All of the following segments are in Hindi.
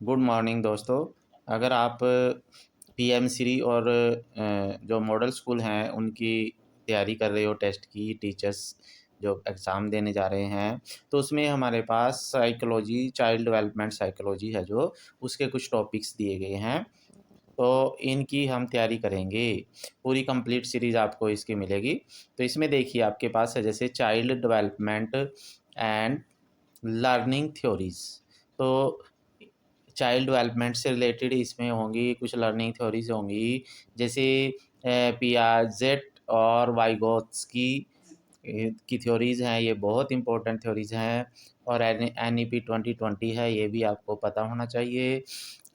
गुड मॉर्निंग दोस्तों। अगर आप पीएम श्री और जो मॉडल स्कूल हैं उनकी तैयारी कर रहे हो टेस्ट की, टीचर्स जो एग्ज़ाम देने जा रहे हैं, तो उसमें हमारे पास साइकोलॉजी, चाइल्ड डेवलपमेंट साइकोलॉजी है जो, उसके कुछ टॉपिक्स दिए गए हैं। तो इनकी हम तैयारी करेंगे। पूरी कंप्लीट सीरीज़ आपको इसकी मिलेगी। तो इसमें देखिए आपके पास है जैसे child development and learning theories. तो चाइल्ड डेवलपमेंट से रिलेटेड इसमें होंगी कुछ लर्निंग थ्योरीज़ होंगी, जैसे पियाजेट और वाइगोत्स्की की थ्योरीज़ हैं, ये बहुत इंपॉर्टेंट थ्योरीज़ हैं। और एनईपी 2020 है, ये भी आपको पता होना चाहिए।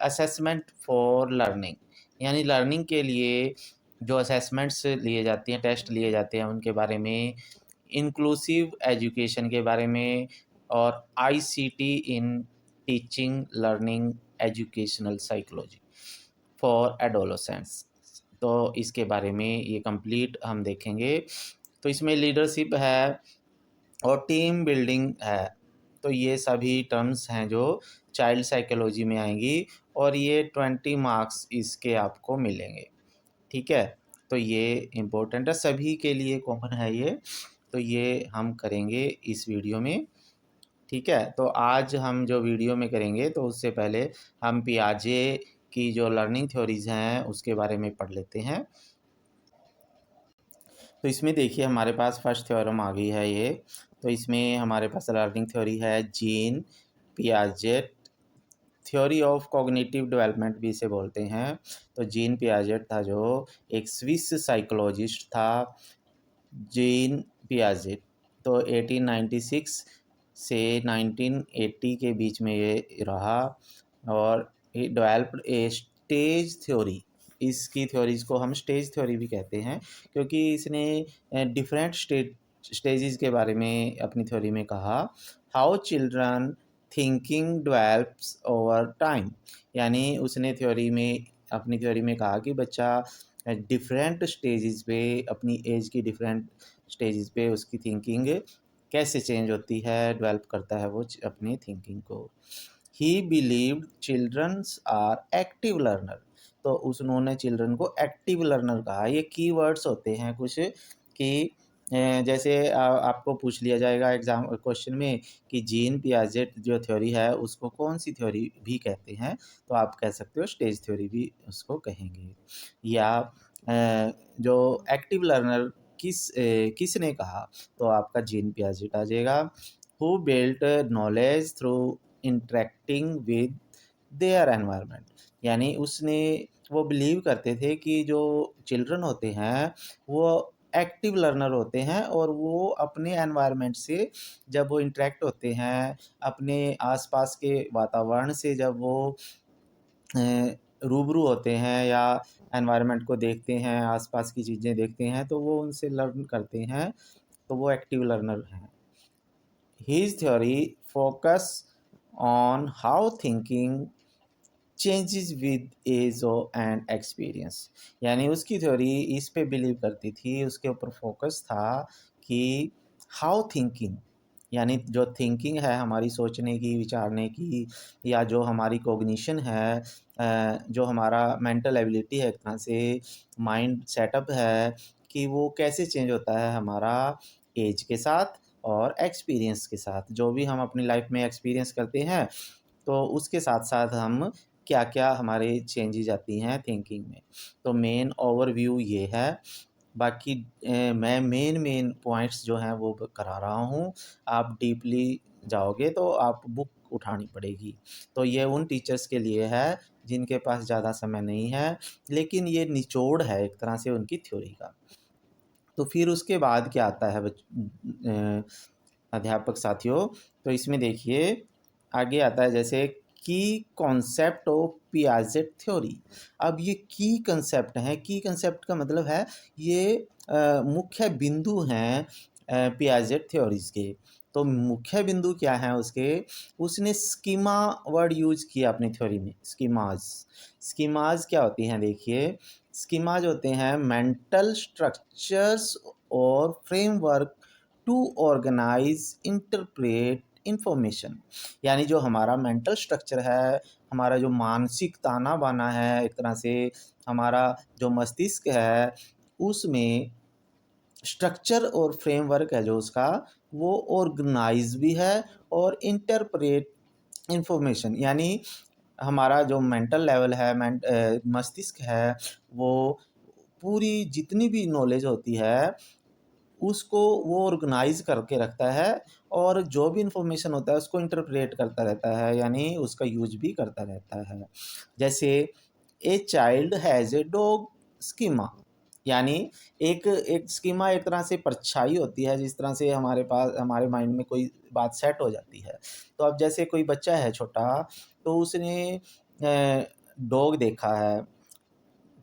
असेसमेंट फॉर लर्निंग, यानी लर्निंग के लिए जो असेसमेंट्स लिए जाती हैं, टेस्ट लिए जाते हैं, उनके बारे में, इंक्लूसिव एजुकेशन के बारे में, और ICT in teaching learning educational psychology for adolescents. तो इसके बारे में ये कंप्लीट हम देखेंगे। तो इसमें लीडरशिप है और टीम बिल्डिंग है। तो ये सभी टर्म्स हैं जो चाइल्ड साइकोलॉजी में आएंगी, और ये 20 मार्क्स इसके आपको मिलेंगे। ठीक है, तो ये इम्पोर्टेंट है, सभी के लिए कॉमन है ये। तो ये हम करेंगे इस वीडियो में। ठीक है, तो आज हम जो वीडियो में करेंगे, तो उससे पहले हम पियाजे की जो लर्निंग थ्योरीज़ हैं उसके बारे में पढ़ लेते हैं। तो इसमें देखिए हमारे पास फर्स्ट थ्योरम आ गई है ये। तो इसमें हमारे पास लर्निंग थ्योरी है gene Piaget, theory of cognitive development भी इसे बोलते हैं। तो जीन पियाजेट था जो एक स्विस साइकोलॉजिस्ट था, जीन पियाजेट। तो 1896 से 1980 के बीच में ये रहा, और he developed a stage theory. इसकी थ्योरीज़ को हम स्टेज थ्योरी भी कहते हैं, क्योंकि इसने डिफरेंट स्टेजेस के बारे में अपनी थ्योरी में कहा। How children thinking develops over time, यानी उसने थ्योरी में, अपनी थ्योरी में कहा कि बच्चा डिफरेंट स्टेजेस पे, अपनी एज की डिफरेंट स्टेजेस पे उसकी थिंकिंग कैसे चेंज होती है, डेवलप करता है वो अपनी थिंकिंग को। He believed childrens are active learner. तो उन्होंने चिल्ड्रन को एक्टिव लर्नर कहा। ये की वर्ड्स होते हैं कुछ कि जैसे आपको पूछ लिया जाएगा एग्ज़ाम क्वेश्चन में कि जीन पियाजेट जो थ्योरी है उसको कौन सी थ्योरी भी कहते हैं, तो आप कह सकते हो स्टेज थ्योरी भी उसको कहेंगे। या जो एक्टिव लर्नर किसने कहा, तो आपका जीन पियाजेट आ जाएगा। Who built knowledge through interacting with their environment, यानी उसने, वो बिलीव करते थे कि जो चिल्ड्रन होते हैं वो एक्टिव लर्नर होते हैं, और वो अपने एनवायरनमेंट से जब वो इंटरेक्ट होते हैं, अपने आसपास के वातावरण से जब वो रूबरू होते हैं या एनवायरनमेंट को देखते हैं, आसपास की चीज़ें देखते हैं, तो वो उनसे लर्न करते हैं, तो वो एक्टिव लर्नर हैं। His theory focus on how thinking changes with age and experience, यानी उसकी थ्योरी इस पे बिलीव करती थी, उसके ऊपर फोकस था कि हाउ थिंकिंग, यानी जो थिंकिंग है हमारी, सोचने की, विचारने की, या जो हमारी कॉग्निशन है, जो हमारा मेंटल एबिलिटी है, एक तरह से माइंड सेटअप है, कि वो कैसे चेंज होता है हमारा एज के साथ और एक्सपीरियंस के साथ। जो भी हम अपनी लाइफ में एक्सपीरियंस करते हैं, तो उसके साथ साथ हम क्या-क्या हमारे चेंजेज़ आती हैं थिंकिंग में। तो मेन ओवरव्यू ये है। बाकी मैं मेन पॉइंट्स जो हैं वो करा रहा हूँ। आप डीपली जाओगे तो आप बुक उठानी पड़ेगी। तो ये उन टीचर्स के लिए है जिनके पास ज़्यादा समय नहीं है, लेकिन ये निचोड़ है एक तरह से उनकी थ्योरी का। तो फिर उसके बाद क्या आता है अध्यापक साथियों, तो इसमें देखिए आगे आता है जैसे की कॉन्सेप्ट ऑफ पियाजेट थ्योरी। अब ये की कंसेप्ट है, की कंसेप्ट का मतलब है ये मुख्य बिंदु हैं पियाजेट थ्योरीज के। तो मुख्य बिंदु क्या है उसके, उसने स्कीमा वर्ड यूज किया अपनी थ्योरी में। स्कीमाज, स्कीमाज क्या होती हैं देखिए, स्कीमाज होते हैं मेंटल स्ट्रक्चर्स और framework to organise, interpret information, यानी जो हमारा मेंटल स्ट्रक्चर है, हमारा जो मानसिक ताना बाना है, एक तरह से हमारा जो मस्तिष्क है, उसमें स्ट्रक्चर और फ्रेमवर्क है जो उसका, वो ऑर्गेनाइज भी है और इंटरप्रेट इंफॉर्मेशन, यानी हमारा जो मेंटल लेवल है, मस्तिष्क है, वो पूरी जितनी भी नॉलेज होती है उसको वो ऑर्गेनाइज करके रखता है, और जो भी इंफॉर्मेशन होता है उसको इंटरप्रेट करता रहता है, यानी उसका यूज भी करता रहता है। जैसे a child has a dog schema, यानी एक एक स्कीमा एक तरह से परछाई होती है, जिस तरह से हमारे पास हमारे माइंड में कोई बात सेट हो जाती है। तो अब जैसे कोई बच्चा है छोटा, तो उसने डॉग देखा है,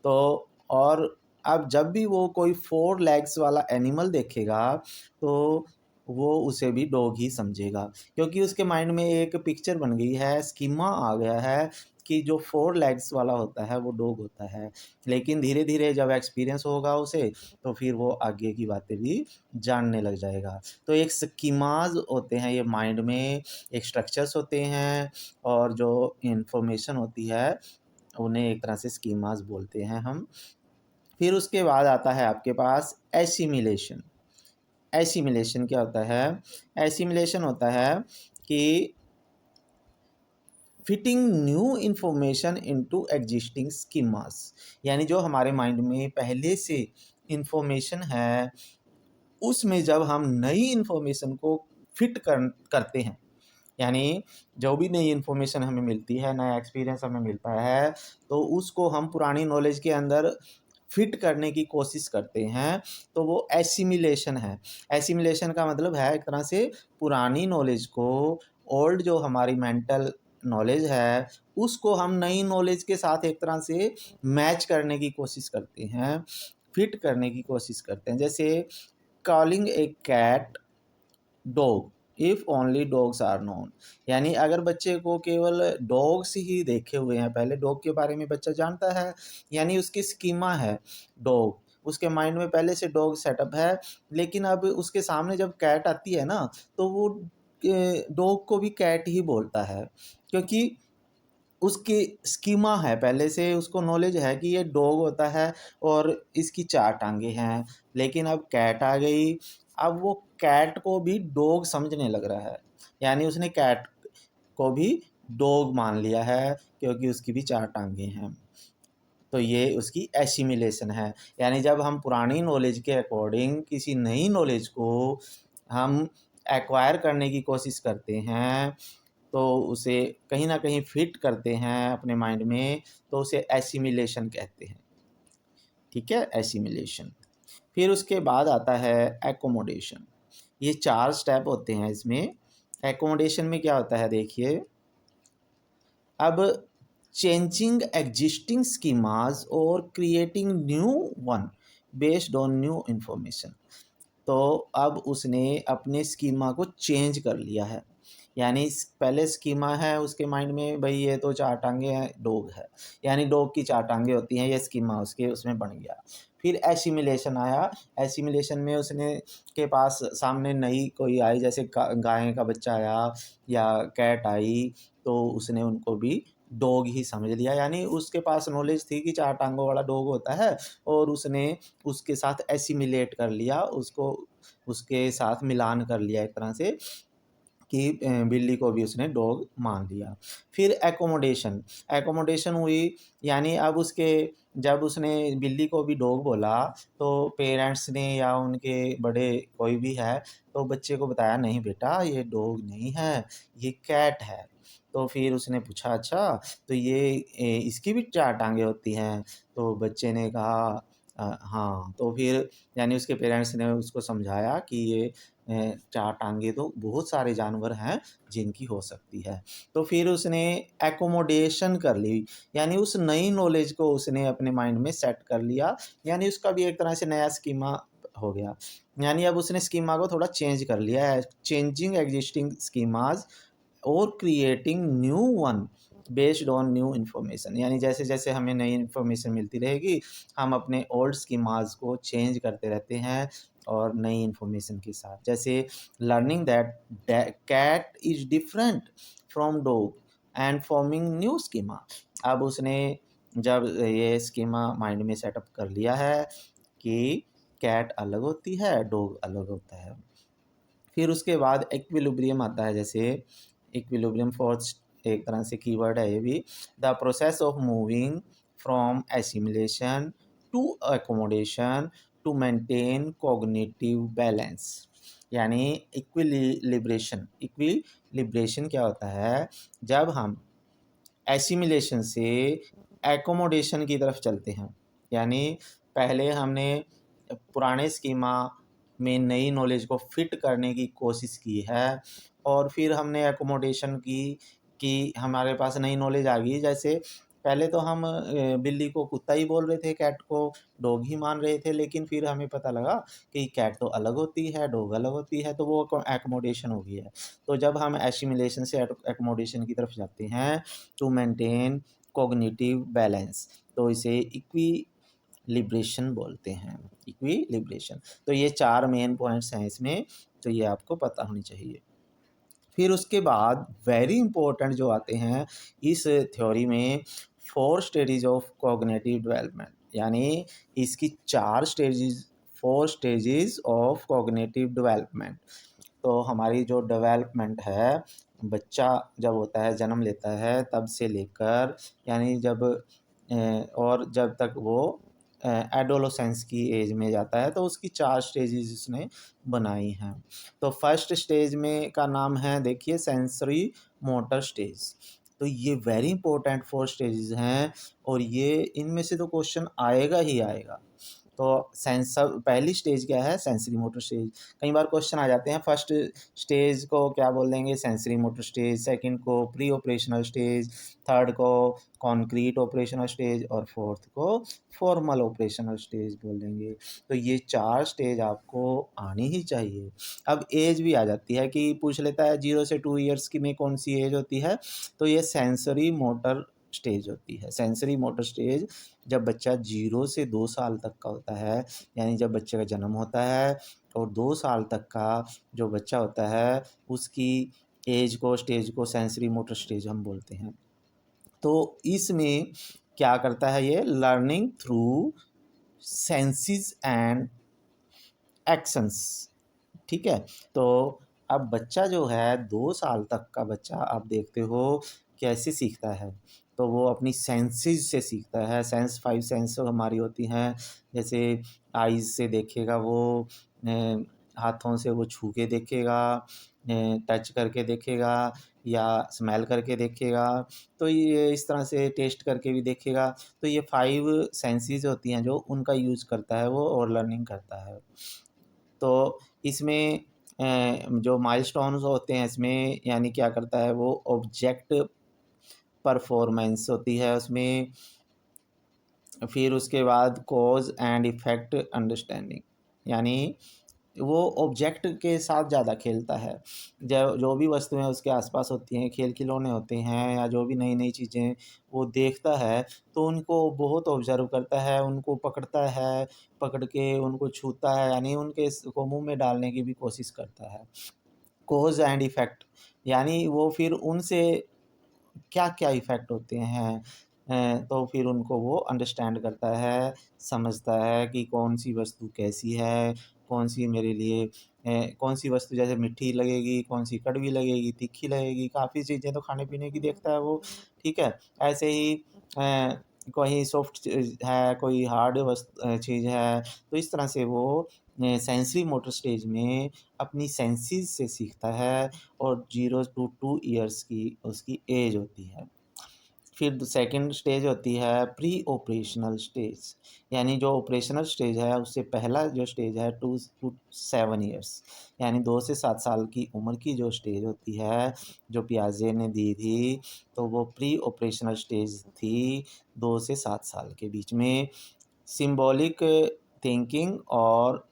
तो और अब जब भी वो कोई 4 लेग्स वाला एनिमल देखेगा, तो वो उसे भी डॉग ही समझेगा, क्योंकि उसके माइंड में एक पिक्चर बन गई है, स्कीमा आ गया है कि जो 4 लेग्स वाला होता है वो डॉग होता है। लेकिन धीरे-धीरे जब एक्सपीरियंस होगा उसे, तो फिर वो आगे की बातें भी जानने लग जाएगा। तो एक स्कीमाज़ होते हैं ये माइंड में, एक स्ट्रक्चर्स होते हैं, और जो इन्फॉर्मेशन होती है उन्हें एक तरह से स्कीमास बोलते हैं हम। फिर उसके बाद आता है आपके पास एसिमिलेशन। एसिमिलेशन क्या होता है? एसिमिलेशन होता है कि fitting new information into existing schemas, यानी जो हमारे माइंड में पहले से इन्फॉर्मेशन है, उसमें जब हम नई इन्फॉर्मेशन को फिट करते हैं, यानी जो भी नई इन्फॉर्मेशन हमें मिलती है, नया एक्सपीरियंस हमें मिलता है, तो उसको हम पुरानी नॉलेज के अंदर फिट करने की कोशिश करते हैं, तो वो एसिमिलेशन है। एसिमिलेशन का मतलब है एक तरह से पुरानी नॉलेज को, ओल्ड जो हमारी मेंटल नॉलेज है, उसको हम नई नॉलेज के साथ एक तरह से मैच करने की कोशिश करते हैं, फिट करने की कोशिश करते हैं। जैसे calling a cat dog if only dogs are known, यानी अगर बच्चे को केवल डॉग्स ही देखे हुए हैं, पहले डॉग के बारे में बच्चा जानता है, यानी उसकी स्कीमा है डॉग, उसके माइंड में पहले से डॉग सेटअप है, लेकिन अब उसके सामने जब कैट आती है ना, तो वो डॉग को भी कैट ही बोलता है, क्योंकि उसकी स्कीमा है, पहले से उसको नॉलेज है कि ये डॉग होता है और इसकी 4 टाँगें हैं। लेकिन अब कैट आ गई, अब वो कैट को भी डॉग समझने लग रहा है। यानी उसने कैट को भी डॉग मान लिया है, क्योंकि उसकी भी 4 टाँगें हैं। तो ये उसकी एसिमिलेशन है। यानी जब हम पुरानी नॉलेज के अकॉर्डिंग किसी नई नॉलेज को हम एक्वायर करने की कोशिश करते हैं, तो उसे कहीं न कहीं फिट करते हैं अपने माइंड में, तो उसे एसिमिलेशन कहते हैं। ठीक है? एसिमिलेशन। फिर उसके बाद आता है एक्कोमोडेशन। ये 4 स्टेप होते हैं इसमें। एक्कोमोडेशन में क्या होता है देखिए, अब चेंजिंग एग्जिस्टिंग स्कीमास और creating new one based on new information. तो अब उसने अपने स्कीमा को चेंज कर लिया है, यानी पहले स्कीमा है उसके माइंड में, भाई ये तो 4 टांगे हैं, डॉग है, यानी डॉग की 4 टांगे होती हैं, ये स्कीमा उसके उसमें बन गया। फिर एसिमिलेशन आया, एसिमिलेशन में उसने के पास सामने नई कोई आई, जैसे गाय का बच्चा आया या कैट आई, तो उसने उनको भी डॉग ही समझ लिया, यानी उसके पास नॉलेज थी कि 4 टांगों वाला डॉग होता है, और उसने उसके साथ एसिमिलेट कर लिया, उसको उसके साथ मिलान कर लिया एक तरह से, कि बिल्ली को भी उसने डॉग मान लिया। फिर एकोमोडेशन, एकोमोडेशन हुई, यानी अब उसके जब उसने बिल्ली को भी डॉग बोला, तो पेरेंट्स ने या उनके बड़े कोई भी है, तो बच्चे को बताया नहीं बेटा ये डॉग नहीं है, ये कैट है। तो फिर उसने पूछा अच्छा, तो ये इसकी भी 4 टाँगें होती हैं? तो बच्चे ने कहा हाँ। तो फिर यानी उसके पेरेंट्स ने उसको समझाया कि ये 4 टाँगें तो बहुत सारे जानवर हैं जिनकी हो सकती है। तो फिर उसने एक्कोमोडेशन कर ली, यानी उस नई नॉलेज को उसने अपने माइंड में सेट कर लिया, यानी उसका भी एक तरह से नया स्कीमा हो गया। यानी अब उसने स्कीमा को थोड़ा चेंज कर लिया है, चेंजिंग एक्जिस्टिंग स्कीमाज़ और creating new one based on new information, यानी जैसे जैसे हमें नई इन्फॉर्मेशन मिलती रहेगी, हम अपने ओल्ड स्कीमास को चेंज करते रहते हैं, और नई इन्फॉर्मेशन के साथ। जैसे learning that cat is different from dog and forming new schema. अब उसने जब ये स्कीमा माइंड में सेटअप कर लिया है कि कैट अलग होती है, डॉग अलग होता है। फिर उसके बाद इक्विलिब्रियम आता है। जैसे इक्विलिब्रियम फोर्स एक तरह से कीवर्ड है ये भी। The process of moving from assimilation to accommodation to maintain cognitive balance. यानी इक्विलिब्रेशन क्या होता है? जब हम एसिमिलेशन से एकोमोडेशन की तरफ चलते हैं, यानी पहले हमने पुराने स्कीमा में नई नॉलेज को फिट करने की कोशिश की है और फिर हमने एकोमोडेशन की कि हमारे पास नई नॉलेज आ गई। जैसे पहले तो हम बिल्ली को कुत्ता ही बोल रहे थे, कैट को डॉग ही मान रहे थे, लेकिन फिर हमें पता लगा कि कैट तो अलग होती है, डॉग अलग होती है, तो वो एकोमोडेशन हो गई है। तो जब हम एसिमिलेशन से एकोमोडेशन की तरफ जाते हैं टू मेंटेन कॉग्निटिव बैलेंस, तो इसे इक्विलिब्रेशन बोलते हैं। इक्विलिब्रेशन। तो ये 4 मेन पॉइंट्स हैं इसमें, तो ये आपको पता होनी चाहिए। फिर उसके बाद वेरी इंपॉर्टेंट जो आते हैं इस थ्योरी में, 4 स्टेजेस ऑफ कॉग्निटिव डेवलपमेंट, यानी इसकी 4 स्टेजेस ऑफ कॉग्निटिव डेवलपमेंट। तो हमारी जो डेवलपमेंट है, बच्चा जब होता है, जन्म लेता है, तब से लेकर यानी और जब तक वो एडोलोसेंस की एज में जाता है, तो उसकी 4 स्टेजेस इसने बनाई हैं। तो फर्स्ट स्टेज में का नाम है, देखिए, सेंसरी मोटर स्टेज। तो ये वेरी इंपॉर्टेंट 4 स्टेजेस हैं और ये इनमें से तो क्वेश्चन आएगा ही आएगा। तो पहली स्टेज क्या है? Sensory motor stage. कई बार क्वेश्चन आ जाते हैं, फर्स्ट स्टेज को क्या बोल देंगे? Sensory motor stage. सेकंड को प्री ऑपरेशनल स्टेज। थर्ड को कॉन्क्रीट ऑपरेशनल स्टेज और फोर्थ को फॉर्मल ऑपरेशनल स्टेज बोल देंगे। तो ये 4 स्टेज आपको आनी ही चाहिए। अब एज भी आ जाती है कि पूछ लेता है 0 से 2 ईयर्स की में कौन सी एज होती है, तो ये सेंसरी मोटर स्टेज होती है। सेंसरी मोटर स्टेज जब बच्चा 0 से 2 साल तक का होता है, यानी जब बच्चे का जन्म होता है और 2 साल तक का जो बच्चा होता है, उसकी एज को, स्टेज को सेंसरी मोटर स्टेज हम बोलते हैं। तो इसमें क्या करता है ये? Learning through senses and actions. ठीक है। तो अब बच्चा जो है 2 साल तक का बच्चा, आप देखते हो कैसे सीखता है, तो वो अपनी सेंसेस से सीखता है। 5 सेंस हमारी होती हैं। जैसे आईज से देखेगा वो, हाथों से वो छू के देखेगा, टच करके देखेगा या स्मेल करके देखेगा, तो ये इस तरह से टेस्ट करके भी देखेगा। तो ये 5 सेंसेस होती हैं जो उनका यूज़ करता है वो और लर्निंग करता है। तो इसमें जो माइलस्टोन्स होते हैं इसमें, यानी क्या करता है वो, ऑब्जेक्ट परफॉर्मेंस होती है उसमें। फिर उसके बाद कॉज एंड इफ़ेक्ट अंडरस्टैंडिंग, यानी वो ऑब्जेक्ट के साथ ज़्यादा खेलता है। जो भी वस्तुएं उसके आसपास होती हैं, खेल खिलौने होते हैं या जो भी नई नई चीज़ें वो देखता है, तो उनको बहुत ऑब्जर्व करता है, उनको पकड़ता है, पकड़ के उनको छूता है, यानी उनके को मुंह में डालने की भी कोशिश करता है। कॉज एंड इफ़ेक्ट, यानी वो फिर उनसे क्या क्या इफ़ेक्ट होते हैं, तो फिर उनको वो अंडरस्टैंड करता है, समझता है कि कौन सी वस्तु कैसी है, कौन सी मेरे लिए कौन सी वस्तु जैसे मीठी लगेगी, कौन सी कड़वी लगेगी, तीखी लगेगी, काफ़ी चीज़ें तो खाने पीने की देखता है वो। ठीक है। ऐसे ही कोई सॉफ्ट चीज़ है, कोई हार्ड चीज़ है, तो इस तरह से वो सेंसरी मोटर स्टेज में अपनी सेंसेस से सीखता है और 0 टू 2 ईयर्स की उसकी एज होती है। फिर सेकंड स्टेज होती है प्री ऑपरेशनल स्टेज, यानी जो ऑपरेशनल स्टेज है उससे पहला जो स्टेज है 2 टू 7 ईयर्स, यानी 2 से 7 साल की उम्र की जो स्टेज होती है, जो पियाजे ने दी थी, तो वो प्री ऑपरेशनल स्टेज थी 2 से 7 साल के बीच में। सिंबॉलिक थिंकिंग और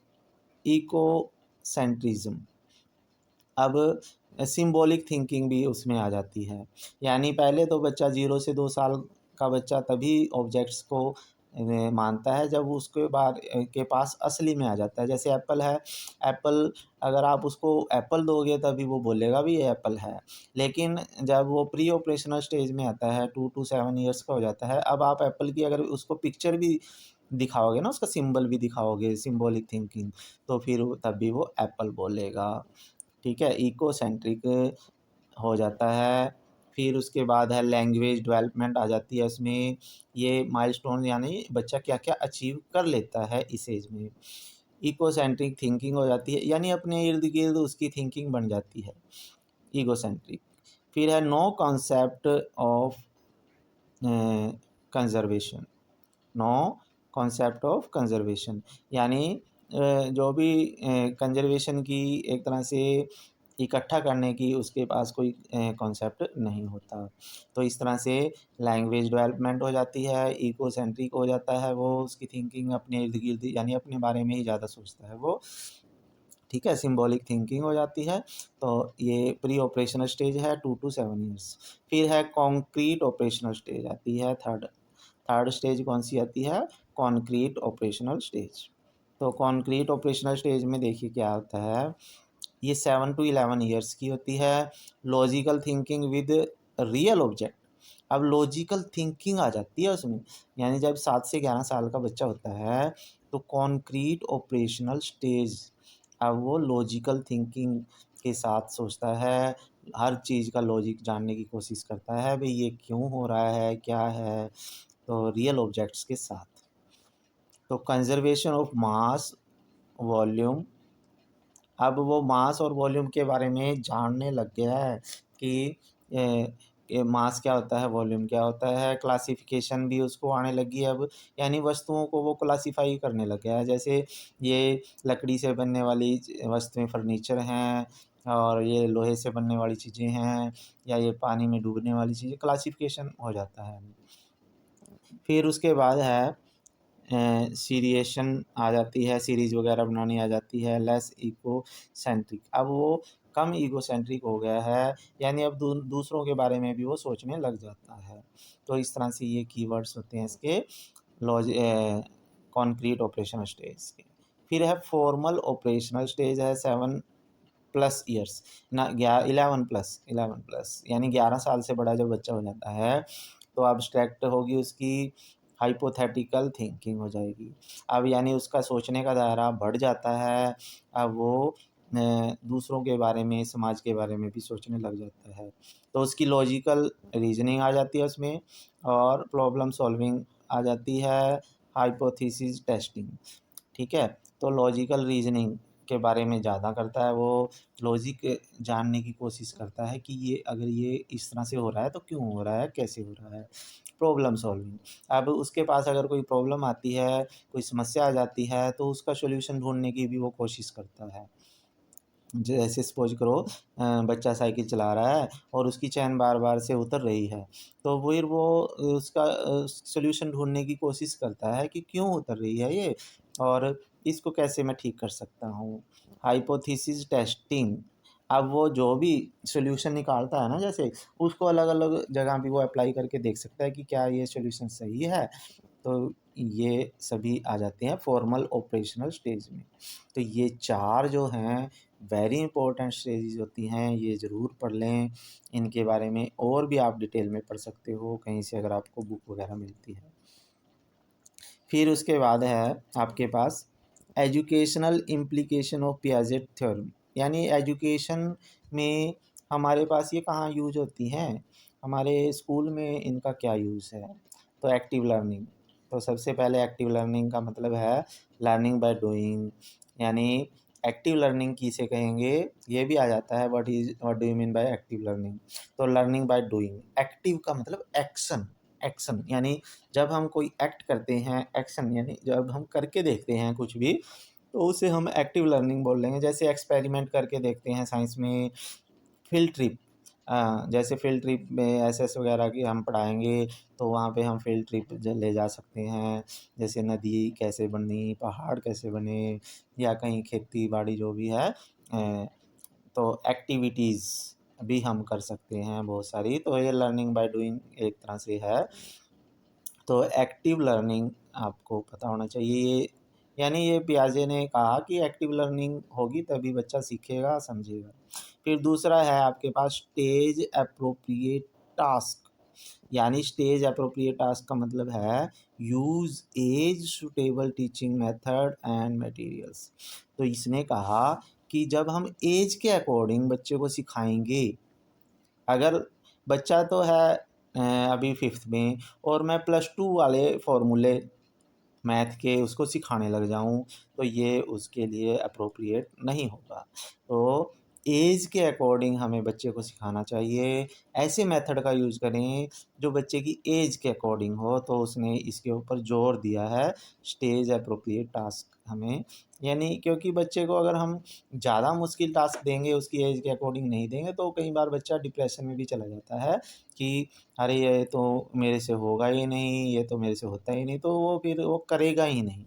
इको सेंट्रिज्म। अब सिंबॉलिक थिंकिंग भी उसमें आ जाती है, यानी पहले तो बच्चा 0 से 2 साल का बच्चा तभी ऑब्जेक्ट्स को मानता है जब उसके बाद के पास असली में आ जाता है। जैसे एप्पल है, एप्पल अगर आप उसको एप्पल दोगे तभी वो बोलेगा भी ये एप्पल है। लेकिन जब वो प्री ऑपरेशनल स्टेज में आता है 2 टू 7 ईयर्स का हो जाता है, अब आप एप्पल की अगर उसको पिक्चर भी दिखाओगे ना, उसका सिंबल भी दिखाओगे, सिंबॉलिक थिंकिंग, तो फिर तब भी वो एप्पल बोलेगा। ठीक है, इको सेंट्रिक हो जाता है। फिर उसके बाद है लैंग्वेज डेवलपमेंट आ जाती है उसमें। ये माइलस्टोन यानी बच्चा क्या-क्या अचीव कर लेता है इस एज में। इकोसेंट्रिक थिंकिंग हो जाती है, यानी अपने इर्द-गिर्द उसकी थिंकिंग बन जाती है, ईगोसेंट्रिक। फिर है no concept of conservation, no concept of conservation, यानी जो भी कंज़र्वेशन की एक तरह से इकट्ठा करने की उसके पास कोई कॉन्सेप्ट नहीं होता। तो इस तरह से लैंग्वेज डेवलपमेंट हो जाती है, इको सेंट्रिक हो जाता है वो, उसकी थिंकिंग अपने इर्द-गिर्द यानी अपने बारे में ही ज़्यादा सोचता है वो। ठीक है, सिंबॉलिक थिंकिंग हो जाती है। तो ये प्री ऑपरेशनल स्टेज है 2 टू 7 ईयर्स। फिर है कॉन्क्रीट ऑपरेशनल स्टेज आती है थर्ड। थर्ड स्टेज कौन-सी आती है? Concrete operational stage. तो कॉन्क्रीट ऑपरेशनल स्टेज में देखिए क्या होता है, ये 7 टू 11 ईयर्स की होती है। Logical thinking with real object. अब लॉजिकल थिंकिंग आ जाती है उसमें, यानी जब 7 से 11 साल का बच्चा होता है, तो कॉन्क्रीट ऑपरेशनल स्टेज, अब वो लॉजिकल थिंकिंग के साथ सोचता है, हर चीज़ का लॉजिक जानने की कोशिश करता है, भई ये क्यों हो रहा है, क्या है? तो रियल ऑब्जेक्ट्स के साथ। तो कंज़र्वेशन ऑफ मास, वॉल्यूम, अब वो मास और वॉल्यूम के बारे में जानने लग गया है कि ये मास क्या होता है, वॉल्यूम क्या होता है, क्लासिफ़िकेशन भी उसको आने लगी है अब, यानी वस्तुओं को वो क्लासिफ़ाई करने लग गया है। जैसे ये लकड़ी से बनने वाली वस्तुएँ फर्नीचर हैं, और ये लोहे से बनने वाली चीज़ें हैं, या ये पानी में डूबने वाली चीज़ें, क्लासिफ़िकेशन हो जाता है। फिर उसके बाद है सीरिएशन आ जाती है, सीरीज़ वगैरह बनानी आ जाती है, लेस इगोसेंट्रिक। अब वो कम इगोसेंट्रिक हो गया है, यानी अब दूसरों के बारे में भी वो सोचने लग जाता है। तो इस तरह से ये कीवर्ड्स होते हैं इसके कॉन्क्रीट ऑपरेशनल स्टेज के। फिर है फॉर्मल ऑपरेशनल स्टेज है 7 प्लस ईयर्स ना, 11 प्लस, यानी 11 साल से बड़ा जब बच्चा हो जाता है, तो अब्स्ट्रैक्ट होगी उसकी, हाइपोथेटिकल थिंकिंग हो जाएगी। अब यानी उसका सोचने का दायरा बढ़ जाता है, अब वो दूसरों के बारे में, समाज के बारे में भी सोचने लग जाता है। तो उसकी लॉजिकल रीज़निंग आ जाती है उसमें, और प्रॉब्लम सॉल्विंग आ जाती है, हाइपोथेसिस टेस्टिंग। ठीक है? तो लॉजिकल रीज़निंग के बारे में ज़्यादा करता है वो, लॉजिक जानने की कोशिश करता है कि ये अगर ये इस तरह से हो रहा है तो क्यों हो रहा है, कैसे हो रहा है? प्रॉब्लम सॉल्विंग, अब उसके पास अगर कोई प्रॉब्लम आती है, कोई समस्या आ जाती है, तो उसका सॉल्यूशन ढूँढने की भी वो कोशिश करता है। जैसे सपोज़ करो बच्चा साइकिल चला रहा है और उसकी चेन बार-बार से उतर रही है, तो फिर वो उसका सॉल्यूशन ढूँढने की कोशिश करता है कि क्यों उतर रही है ये, और इसको कैसे मैं ठीक कर सकता हूँ। हाइपोथेसिस टेस्टिंग, अब वो जो भी सॉल्यूशन निकालता है ना, जैसे उसको अलग-अलग जगह भी वो अप्लाई करके देख सकता है कि क्या ये सॉल्यूशन सही है। तो ये सभी आ जाते हैं फॉर्मल ऑपरेशनल स्टेज में। तो ये 4 जो हैं वेरी इंपॉर्टेंट स्टेजेस होती हैं, ये ज़रूर पढ़ लें। इनके बारे में और भी आप डिटेल में पढ़ सकते हो कहीं से अगर आपको बुक वगैरह मिलती है। फिर उसके बाद है आपके पास educational implication of Piaget theorem, यानी एजुकेशन में हमारे पास ये कहाँ यूज़ होती हैं, हमारे स्कूल में इनका क्या यूज़ है। तो एक्टिव लर्निंग, तो सबसे पहले एक्टिव लर्निंग का मतलब है लर्निंग बाय डूइंग, यानी एक्टिव लर्निंग किसे कहेंगे, ये भी आ जाता है, what do you mean by active learning. तो लर्निंग बाय डूइंग, एक्टिव का मतलब एक्शन, एक्शन यानी जब हम कोई एक्ट करते हैं, एक्शन यानी जब हम करके देखते हैं कुछ भी, तो उसे हम एक्टिव लर्निंग बोल लेंगे। जैसे एक्सपेरिमेंट करके देखते हैं साइंस में, फील्ड ट्रिप, जैसे फील्ड ट्रिप में एसएस वगैरह की हम पढ़ाएँगे, तो वहाँ पे हम फील्ड ट्रिप ले जा सकते हैं। जैसे नदी कैसे बनी, पहाड़ कैसे बने, या कहीं खेती-बाड़ी जो भी है, तो एक्टिविटीज़ भी हम कर सकते हैं बहुत सारी। तो ये लर्निंग बाय डूइंग एक तरह से है। तो एक्टिव लर्निंग आपको पता होना चाहिए। ये यानी ये पियाजे ने कहा कि एक्टिव लर्निंग होगी तभी बच्चा सीखेगा, समझेगा। फिर दूसरा है आपके पास स्टेज एप्रोप्रिएट टास्क। यानी स्टेज अप्रोप्रिएट टास्क का मतलब है use age suitable teaching method and materials. तो इसने कहा कि जब हम एज के अकॉर्डिंग बच्चे को सिखाएंगे, अगर बच्चा तो है अभी फिफ्थ में और मैं +2 वाले फॉर्मूले मैथ के उसको सिखाने लग जाऊं, तो ये उसके लिए अप्रोप्रिएट नहीं होगा। तो एज के अकॉर्डिंग हमें बच्चे को सिखाना चाहिए। ऐसे मेथड का यूज़ करें जो बच्चे की एज के अकॉर्डिंग हो। तो उसने इसके ऊपर जोर दिया है स्टेज अप्रोप्रिएट टास्क हमें, यानी क्योंकि बच्चे को अगर हम ज़्यादा मुश्किल टास्क देंगे, उसकी एज के अकॉर्डिंग नहीं देंगे, तो कई बार बच्चा डिप्रेशन में भी चला जाता है कि अरे ये तो मेरे से होगा ही नहीं, ये तो मेरे से होता ही नहीं, तो वो फिर वो करेगा ही नहीं।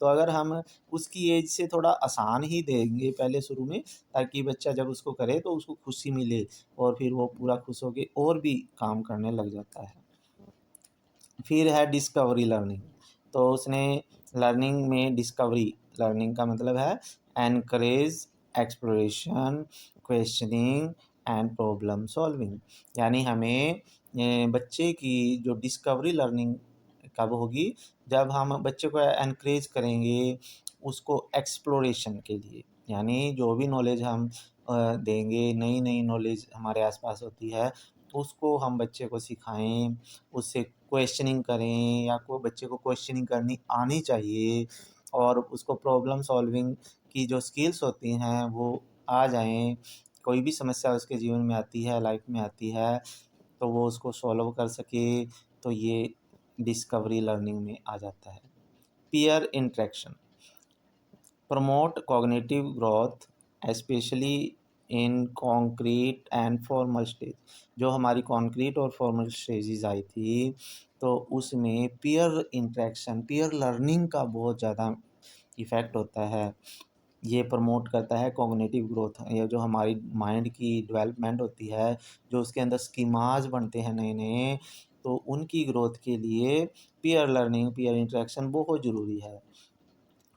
तो अगर हम उसकी एज से थोड़ा आसान ही देंगे पहले शुरू में, ताकि बच्चा जब उसको करे तो उसको खुशी मिले और फिर वो पूरा खुश होकर और भी काम करने लग जाता है। फिर है डिस्कवरी लर्निंग। तो उसने लर्निंग में डिस्कवरी लर्निंग का मतलब है encourage exploration, questioning and problem solving. यानी हमें बच्चे की जो डिस्कवरी लर्निंग कब होगी, जब हम बच्चे को एनकरेज करेंगे उसको एक्सप्लोरेशन के लिए। यानी जो भी नॉलेज हम देंगे, नई नई नॉलेज हमारे आसपास होती है, उसको हम बच्चे को सिखाएं, उससे क्वेश्चनिंग करें, या कोई बच्चे को क्वेश्चनिंग करनी आनी चाहिए और उसको प्रॉब्लम सॉल्विंग की जो स्किल्स होती हैं वो आ जाएं। कोई भी समस्या उसके जीवन में आती है, लाइफ में आती है, तो वो उसको सॉल्व कर सके। तो ये डिस्कवरी लर्निंग में आ जाता है। Peer interaction promote cognitive growth especially in concrete and formal stage. जो हमारी कॉन्क्रीट और फॉर्मल स्टेजेस आई थी, तो उसमें पीयर इंटरेक्शन, पीयर लर्निंग का बहुत ज़्यादा इफ़ेक्ट होता है। ये प्रमोट करता है कॉग्निटिव ग्रोथ, ये जो हमारी माइंड की डेवलपमेंट होती है, जो उसके अंदर स्कीमाज बनते हैं नए नए, तो उनकी ग्रोथ के लिए पीयर लर्निंग, पीयर इंटरेक्शन बहुत ज़रूरी है।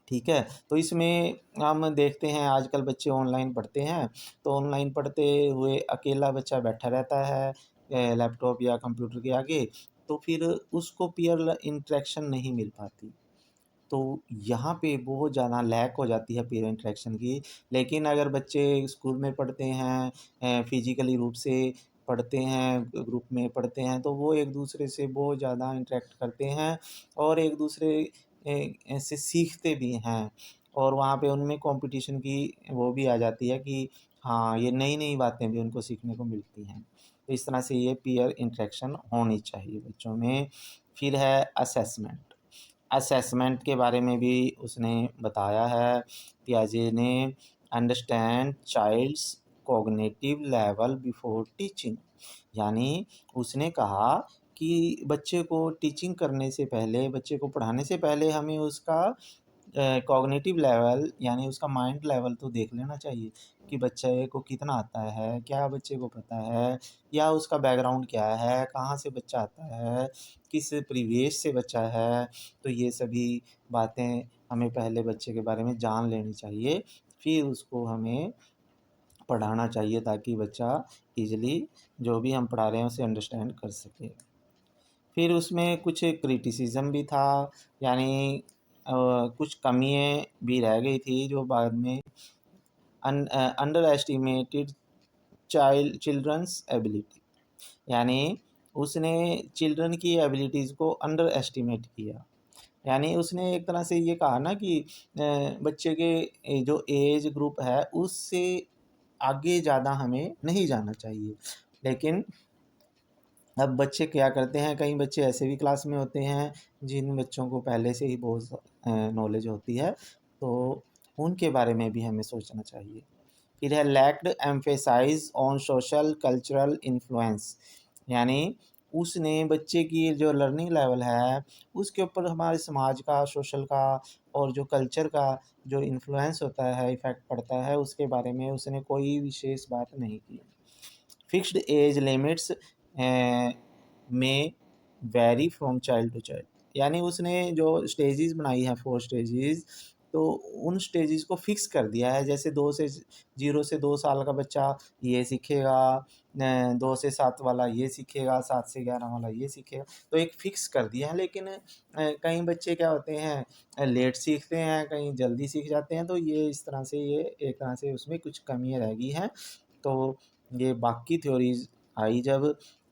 ठीक है, तो इसमें हम देखते हैं आजकल बच्चे ऑनलाइन पढ़ते हैं, तो ऑनलाइन पढ़ते हुए अकेला बच्चा बैठा रहता है लैपटॉप या कंप्यूटर के आगे, तो फिर उसको पीयर इंटरेक्शन नहीं मिल पाती। तो यहाँ पे बहुत ज़्यादा लैक हो जाती है पीयर इंटरेक्शन की। लेकिन अगर बच्चे स्कूल में पढ़ते हैं, फिजिकली रूप से पढ़ते हैं, ग्रुप में पढ़ते हैं, तो वो एक दूसरे से बहुत ज़्यादा इंटरेक्ट करते हैं और एक दूसरे से सीखते भी हैं। और वहाँ पे उनमें कंपटीशन की वो भी आ जाती है कि हाँ, ये नई नई बातें भी उनको सीखने को मिलती हैं। तो इस तरह से ये पीयर इंटरेक्शन होनी चाहिए बच्चों में। फिर है असेसमेंट। असेसमेंट के बारे में भी उसने बताया है पियाजे ने। Understand child's cognitive level before teaching. यानी उसने कहा कि बच्चे को टीचिंग करने से पहले, बच्चे को पढ़ाने से पहले हमें उसका कॉग्निटिव लेवल यानी उसका माइंड लेवल तो देख लेना चाहिए कि बच्चे को कितना आता है, क्या बच्चे को पता है, या उसका बैकग्राउंड क्या है, कहाँ से बच्चा आता है, किस परिवेश से बच्चा है। तो ये सभी बातें हमें पहले बच्चे के बारे में जान लेनी चाहिए, फिर उसको हमें पढ़ाना चाहिए ताकि बच्चा ईज़िली जो भी हम पढ़ा रहे हैं उसे अंडरस्टैंड कर सके। फिर उसमें कुछ क्रिटिसिज़्म भी था, यानी कुछ कमियाँ भी रह गई थी जो बाद में अंडर एस्टिमेटेड चिल्ड्रंस एबिलिटी। यानी उसने चिल्ड्रन की एबिलिटीज़ को अंडर एस्टिमेट किया। यानी उसने एक तरह से ये कहा ना कि बच्चे के जो एज ग्रुप है उससे आगे ज़्यादा हमें नहीं जाना चाहिए। लेकिन अब बच्चे क्या करते हैं, कई बच्चे ऐसे भी क्लास में होते हैं जिन बच्चों को पहले से ही बहुत नॉलेज होती है, तो उनके बारे में भी हमें सोचना चाहिए। फिर है lacked emphasise on social cultural influence. यानी उसने बच्चे की जो लर्निंग लेवल है उसके ऊपर हमारे समाज का, सोशल का और जो कल्चर का जो इन्फ्लुएंस होता है, इफ़ेक्ट पड़ता है, उसके बारे में उसने कोई विशेष बात नहीं की। फिक्स्ड एज लिमिट्स में vary from child to child. यानी उसने जो स्टेजेस बनाई हैं 4 स्टेजेस, तो उन स्टेजेस को फिक्स कर दिया है। जैसे 0 से 2 साल का बच्चा ये सीखेगा, 2 से 7 वाला ये सीखेगा, 7 से 11 वाला ये सीखेगा, तो एक फिक्स कर दिया है। लेकिन कई बच्चे क्या होते हैं, लेट सीखते हैं, कहीं जल्दी सीख जाते हैं, तो ये इस तरह से ये एक तरह से उसमें कुछ कमियाँ रह गई हैं। तो ये बाकी थ्योरीज आई जब,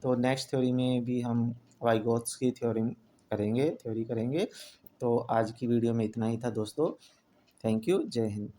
तो नेक्स्ट थ्योरी में भी हम वाइगॉत्स की थ्योरी करेंगे। तो आज की वीडियो में इतना ही था दोस्तों। Thank you. जय हिंद।